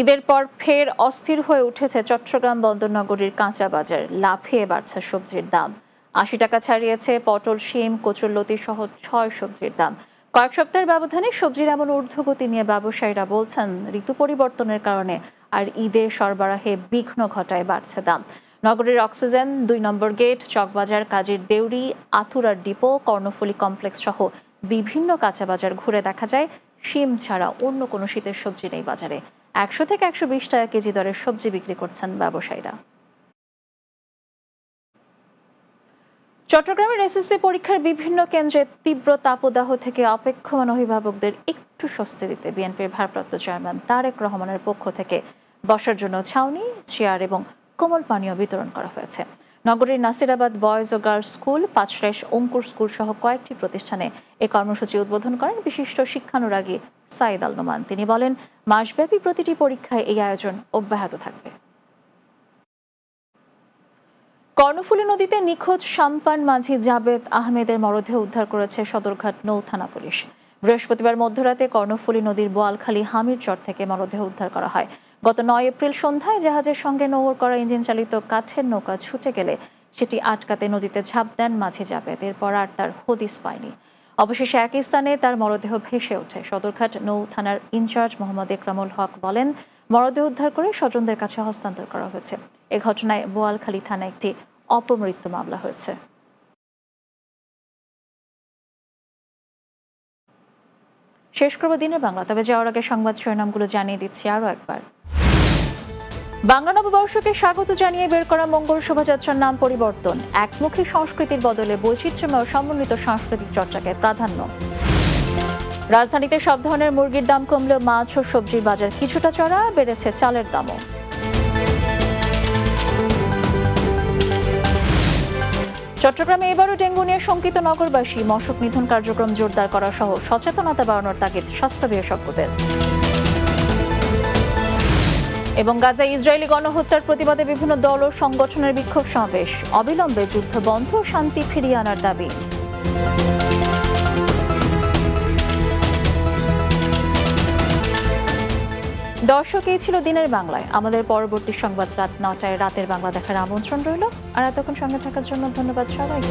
ঈদের পর ফের অস্থির হয়ে উঠেছে চট্টগ্রাম বন্দরনগরীর কাঁচা বাজার। লাফিয়ে বাড়ছে সবজির দাম। ৮০ টাকা ছাড়িয়েছে পটল, শিম, কচুরলতি সহ ৬ সবজির দাম। কয়েক সপ্তাহের ব্যবধানে সবজির এমন ঊর্ধ্বগতি নিয়ে ব্যবসায়ীরা বলছেন, ঋতু পরিবর্তনের কারণে আর ঈদের সরবরাহে বিঘ্ন ঘটায় বাড়ছে দাম। নগরীর Oxygen, ২ number gate, Chawkbazar, Kazir Dewri, Athurar depot, Karnaphuli complex সহ বিভিন্ন কাঁচা বাজার ঘুরে দেখা যায় শিম ছাড়া অন্য কোনো শীতের সবজি নেই বাজারে। ১০০ থেকে ১২০ টাকা কেজি দরের সবজি বিক্রি করছেন ব্যবসায়ীরা। চট্টগ্রামের এসএসসি পরীক্ষার বিভিন্ন কেন্দ্রে তীব্র তাপদাহ থেকে অপেক্ষমান অভিভাবকদের একটু স্বস্তি দিতে বিএনপির ভারপ্রাপ্ত চেয়ারম্যান তারেক রহমানের পক্ষ থেকে বসার জন্য ছাউনি, চেয়ার এবং কোমল পানীয় বিতরণ করা হয়েছে। নগরীর নাসিরাবাদ বয়েজ ও গার্লস স্কুল, পাঁচরাইশ অঙ্কুর স্কুল সহ কয়েকটি প্রতিষ্ঠানে এ কর্মসূচি উদ্বোধন করেন বিশিষ্ট শিক্ষানুরাগী সাইদ আল নোমান। তিনি বলেন, মাসব্যাপী প্রতিটি পরীক্ষায় এই আয়োজন অব্যাহত থাকবে। কর্ণফুলী নদীতে নিখোঁজ সাম্পান মাঝি জাবেদ আহমেদের মরদেহ উদ্ধার করেছে সদরঘাট নৌ থানা পুলিশ। বৃহস্পতিবার মধ্যরাতে কর্ণফুলী নদীর বোয়ালখালী হামিরচর থেকে মরদেহ উদ্ধার করা হয়। গত ৯ এপ্রিল সন্ধ্যায় জাহাজের সঙ্গে নৌর করা ইঞ্জিন চালিত কাঠের নৌকা ছুটে গেলে সেটি আটকাতে নদীতে ঝাঁপ দেন মাঝি জাবেদ। এরপর আর তার হদিস পায়নি। অবশেষে একই স্থানে তার মরদেহ ভেসে ওঠে। সদরঘাট নৌ থানার ইনচার্জ মোহাম্মদ একরামুল হক বলেন, মরদেহ উদ্ধার করে স্বজনদের কাছে হস্তান্তর করা হয়েছে। এ ঘটনায় বোয়ালখালী থানায় একটি অপমৃত্যু মামলা হয়েছে। শেষ করব দিনের বাংলা, তবে যাওয়ার আগে সংবাদ শিরোনামগুলো জানিয়ে দিচ্ছি আরও একবার। বাংলা নববর্ষকে স্বাগত জানিয়ে বের করা মঙ্গল শোভাযাত্রার নাম পরিবর্তন। একমুখী সংস্কৃতির বদলে বৈচিত্র্যময় সমন্বিত সাংস্কৃতিক চর্চাকে প্রাধান্য। রাজধানীতে সব ধরনের মুরগির দাম কমলেও মাছ ও সবজির বাজার কিছুটা চড়া, বেড়েছে চালের দামও। চট্টগ্রামে এবারও ডেঙ্গু নিয়ে শঙ্কিত নগরবাসী। মশক নিধন কার্যক্রম জোরদার করা সহ সচেতনতা বাড়ানোর তাগিদ স্বাস্থ্য বিশেষজ্ঞদের। এবং গাজায় ইসরায়েলি গণহত্যার প্রতিবাদে বিভিন্ন দল ও সংগঠনের বিক্ষোভ সমাবেশ। অবিলম্বে যুদ্ধ বন্ধ ও শান্তি ফিরিয়ে আনার দাবি। দর্শক, এই ছিল দিনের বাংলায়। আমাদের পরবর্তী সংবাদ রাত ৯টায় রাতের বাংলা দেখার আমন্ত্রণ রইল। আর এতক্ষণ সঙ্গে থাকার জন্য ধন্যবাদ সবাই।